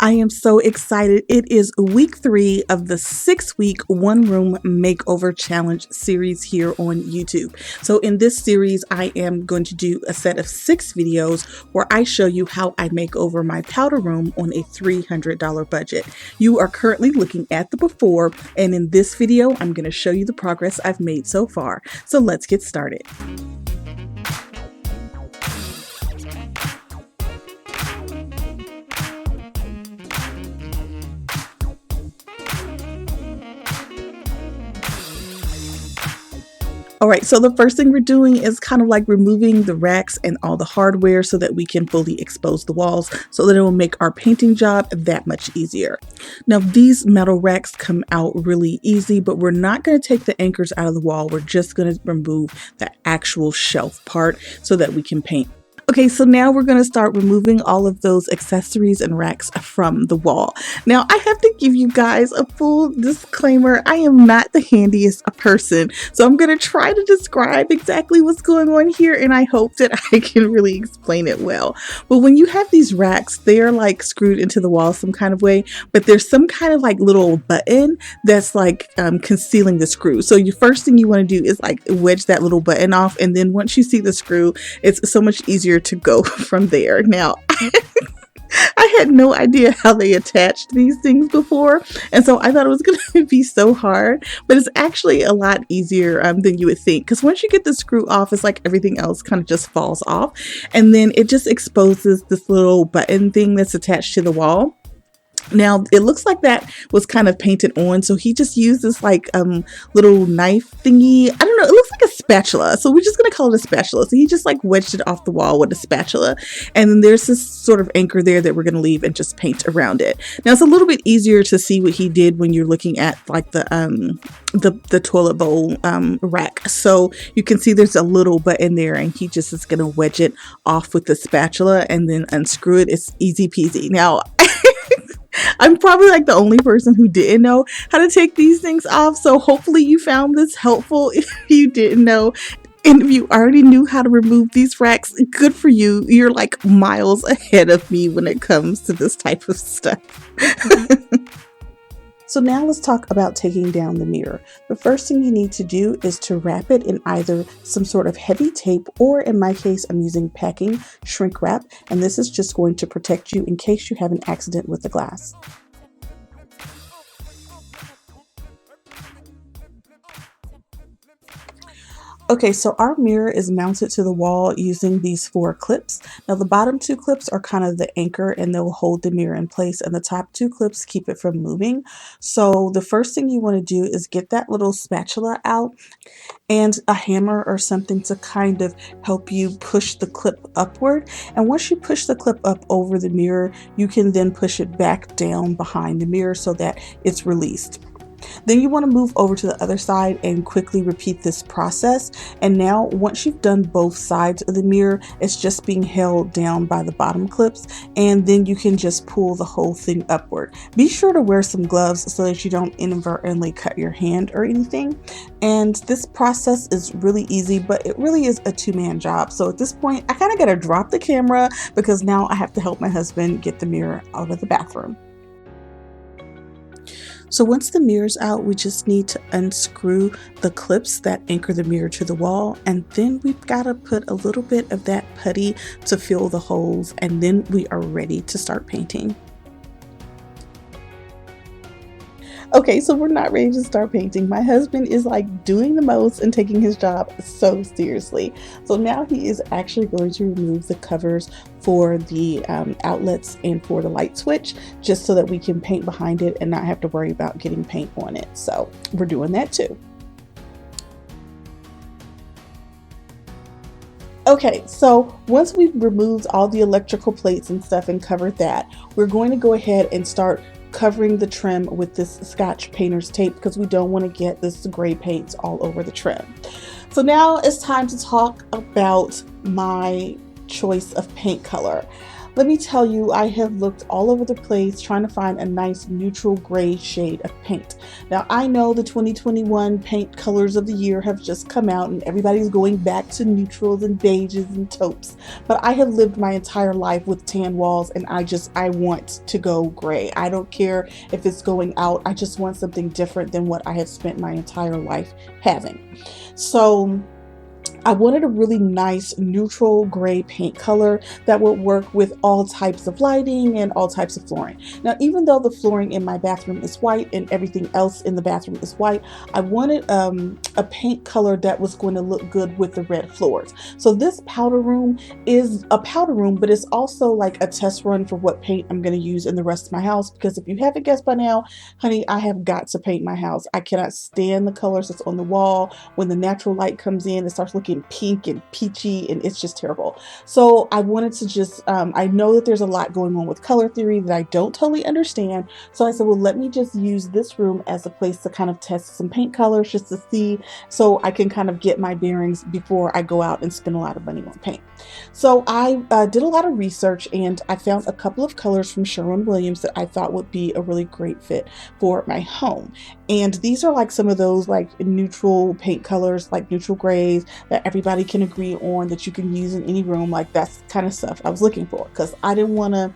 I am so excited. It is week 3 of the 6-week one-room makeover challenge series here on YouTube. So in this series, I am going to do a set of 6 videos where I show you how I make over my powder room on a $300 budget. You are currently looking at the before, and in this video, I'm going to show you the progress I've made so far. So let's get started. All right, so the first thing we're doing is kind of like removing the racks and all the hardware so that we can fully expose the walls so that it will make our painting job that much easier. Now, these metal racks come out really easy, but we're not going to take the anchors out of the wall. We're just going to remove the actual shelf part so that we can paint. Okay, so now we're going to start removing all of those accessories and racks from the wall. Now, I have to give you guys a full disclaimer. I am not the handiest person, so I'm going to try to describe exactly what's going on here, and I hope that I can really explain it well. But when you have these racks, they're like screwed into the wall some kind of way, but there's some kind of like little button that's like concealing the screw. So your first thing you want to do is like wedge that little button off, and then once you see the screw, it's so much easier to go from there. Now, I had no idea how they attached these things before, and so I thought it was going to be so hard, but it's actually a lot easier than you would think, because once you get the screw off, it's like everything else kind of just falls off, and then it just exposes this little button thing that's attached to the wall. Now, it looks like that was kind of painted on, so he just used this like little knife thingy. I don't know, it looks like a spatula, so we're just going to call it a spatula. So he just like wedged it off the wall with a spatula, and then there's this sort of anchor there that we're going to leave and just paint around it. Now, it's a little bit easier to see what he did when you're looking at like the toilet bowl rack. So you can see there's a little button there, and he just is going to wedge it off with the spatula and then unscrew it. It's easy peasy. Now, I'm probably like the only person who didn't know how to take these things off, so hopefully you found this helpful. If you didn't know, and if you already knew how to remove these racks, good for you. You're like miles ahead of me when it comes to this type of stuff. So now let's talk about taking down the mirror. The first thing you need to do is to wrap it in either some sort of heavy tape, or in my case, I'm using packing shrink wrap, and this is just going to protect you in case you have an accident with the glass. Okay, so our mirror is mounted to the wall using these 4 clips. Now the bottom 2 clips are kind of the anchor, and they'll hold the mirror in place, and the top 2 clips keep it from moving. So the first thing you want to do is get that little spatula out and a hammer or something to kind of help you push the clip upward. And once you push the clip up over the mirror, you can then push it back down behind the mirror so that it's released. Then you want to move over to the other side and quickly repeat this process. And now once you've done both sides of the mirror, it's just being held down by the bottom clips, and then you can just pull the whole thing upward. Be sure to wear some gloves so that you don't inadvertently cut your hand or anything. And this process is really easy, but it really is a 2-man job. So at this point, I kind of got to drop the camera because now I have to help my husband get the mirror out of the bathroom. So once the mirror's out, we just need to unscrew the clips that anchor the mirror to the wall, and then we've got to put a little bit of that putty to fill the holes, and then we are ready to start painting. Okay, so we're not ready to start painting. My husband is like doing the most and taking his job so seriously. So now he is actually going to remove the covers for the outlets and for the light switch, just so that we can paint behind it and not have to worry about getting paint on it. So we're doing that too. Okay, so once we've removed all the electrical plates and stuff and covered that, we're going to go ahead and start covering the trim with this Scotch painter's tape because we don't want to get this gray paint all over the trim. So now it's time to talk about my choice of paint color. Let me tell you, I have looked all over the place trying to find a nice neutral gray shade of paint. Now, I know the 2021 paint colors of the year have just come out and everybody's going back to neutrals and beiges and taupes, but I have lived my entire life with tan walls and I want to go gray. I don't care if it's going out. I just want something different than what I have spent my entire life having. So I wanted a really nice neutral gray paint color that would work with all types of lighting and all types of flooring. Now, even though the flooring in my bathroom is white and everything else in the bathroom is white, I wanted a paint color that was going to look good with the red floors. So this powder room is a powder room, but it's also like a test run for what paint I'm going to use in the rest of my house, because if you haven't guessed by now, honey, I have got to paint my house. I cannot stand the colors that's on the wall. When the natural light comes in, it starts looking pink and peachy and it's just terrible. So I wanted to just I know that there's a lot going on with color theory that I don't totally understand, so I said, well, let me just use this room as a place to kind of test some paint colors just to see, so I can kind of get my bearings before I go out and spend a lot of money on paint. So I did a lot of research and I found a couple of colors from Sherwin Williams that I thought would be a really great fit for my home. And these are like some of those like neutral paint colors, like neutral grays that everybody can agree on that you can use in any room. Like that's kind of stuff I was looking for, because I didn't want to,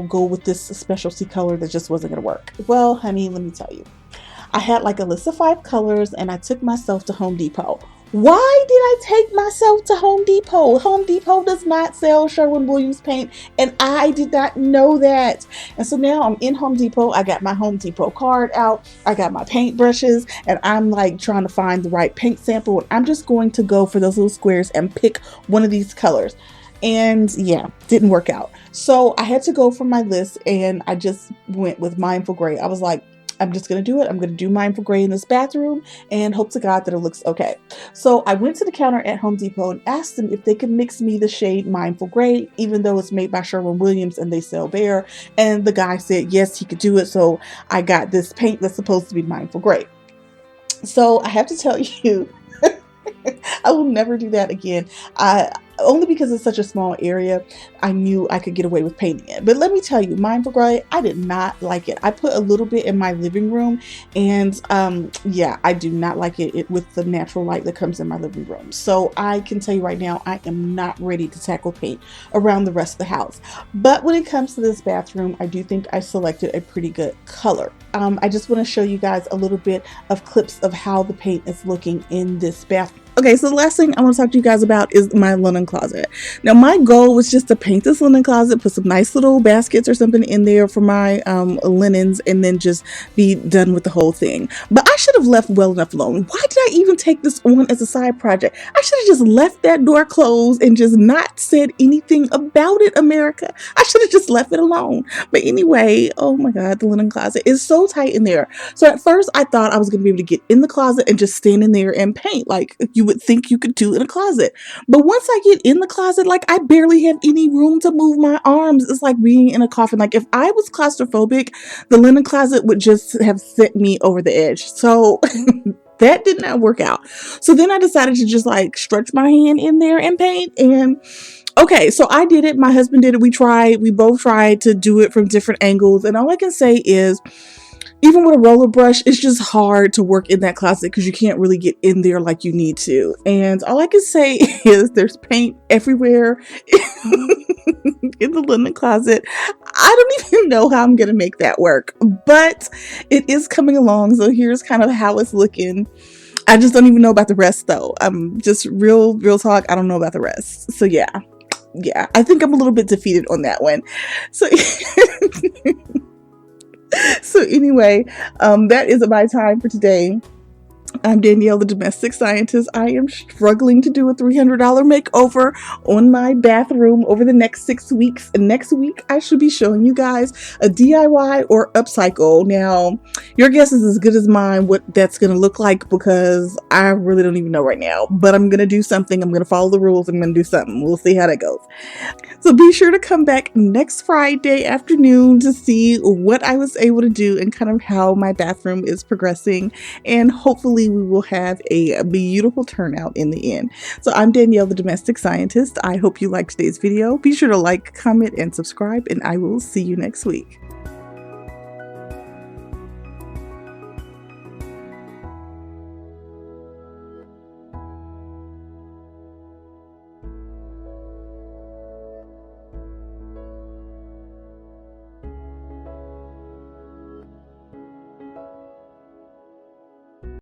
go with this specialty color that just wasn't going to work. Well, honey, let me tell you, I had like a list of 5 colors and I took myself to Home Depot. Why did I take myself to Home Depot? Home Depot does not sell Sherwin Williams paint, and I did not know that. And so now I'm in Home Depot. I got my Home Depot card out. I got my paint brushes, and I'm like trying to find the right paint sample. And I'm just going to go for those little squares and pick one of these colors. And yeah, didn't work out. So I had to go from my list, and I just went with Mindful Gray. I was like, I'm just going to do it. I'm going to do Mindful Gray in this bathroom and hope to God that it looks okay. So I went to the counter at Home Depot and asked them if they could mix me the shade Mindful Gray, even though it's made by Sherwin Williams and they sell there. And the guy said, yes, he could do it. So I got this paint that's supposed to be Mindful Gray. So I have to tell you, I will never do that again. Only because it's such a small area, I knew I could get away with painting it. But let me tell you, Mindful Gray, I did not like it. I put a little bit in my living room, and yeah, I do not like it with the natural light that comes in my living room. So I can tell you right now, I am not ready to tackle paint around the rest of the house. But when it comes to this bathroom, I do think I selected a pretty good color. I just want to show you guys a little bit of clips of how the paint is looking in this bathroom. Okay, so the last thing I want to talk to you guys about is my linen closet. Now, my goal was just to paint this linen closet, put some nice little baskets or something in there for my linens, and then just be done with the whole thing. But I should have left well enough alone. Why did I even take this on as a side project? I should have just left that door closed and just not said anything about it, America. I should have just left it alone. But anyway, oh my God, the linen closet is so tight in there. So at first I thought I was going to be able to get in the closet and just stand in there and paint like you would think you could do in a closet. But once I get in the closet, like I barely have any room to move my arms. It's like being in a coffin. Like if I was claustrophobic, the linen closet would just have sent me over the edge. So that did not work out. So then I decided to just like stretch my hand in there and paint. And okay, so I did it. My husband did it. We both tried to do it from different angles. And all I can say is, even with a roller brush, it's just hard to work in that closet because you can't really get in there like you need to. And all I can say is there's paint everywhere in the linen closet. I don't even know how I'm going to make that work, but it is coming along. So here's kind of how it's looking. I just don't even know about the rest though. I'm just real talk. I don't know about the rest. So yeah, I think I'm a little bit defeated on that one. So So anyway, that is my time for today. I'm Danielle, the domestic scientist. I am struggling to do a $300 makeover on my bathroom over the next 6 weeks. And next week, I should be showing you guys a DIY or upcycle. Now, your guess is as good as mine what that's going to look like, because I really don't even know right now. But I'm going to do something. I'm going to follow the rules. I'm going to do something. We'll see how that goes. So be sure to come back next Friday afternoon to see what I was able to do and kind of how my bathroom is progressing. And hopefully hopefully we will have a beautiful turnout in the end. So I'm Danielle, the domestic scientist. I hope you liked today's video. Be sure to like, comment, and subscribe, and I will see you next week.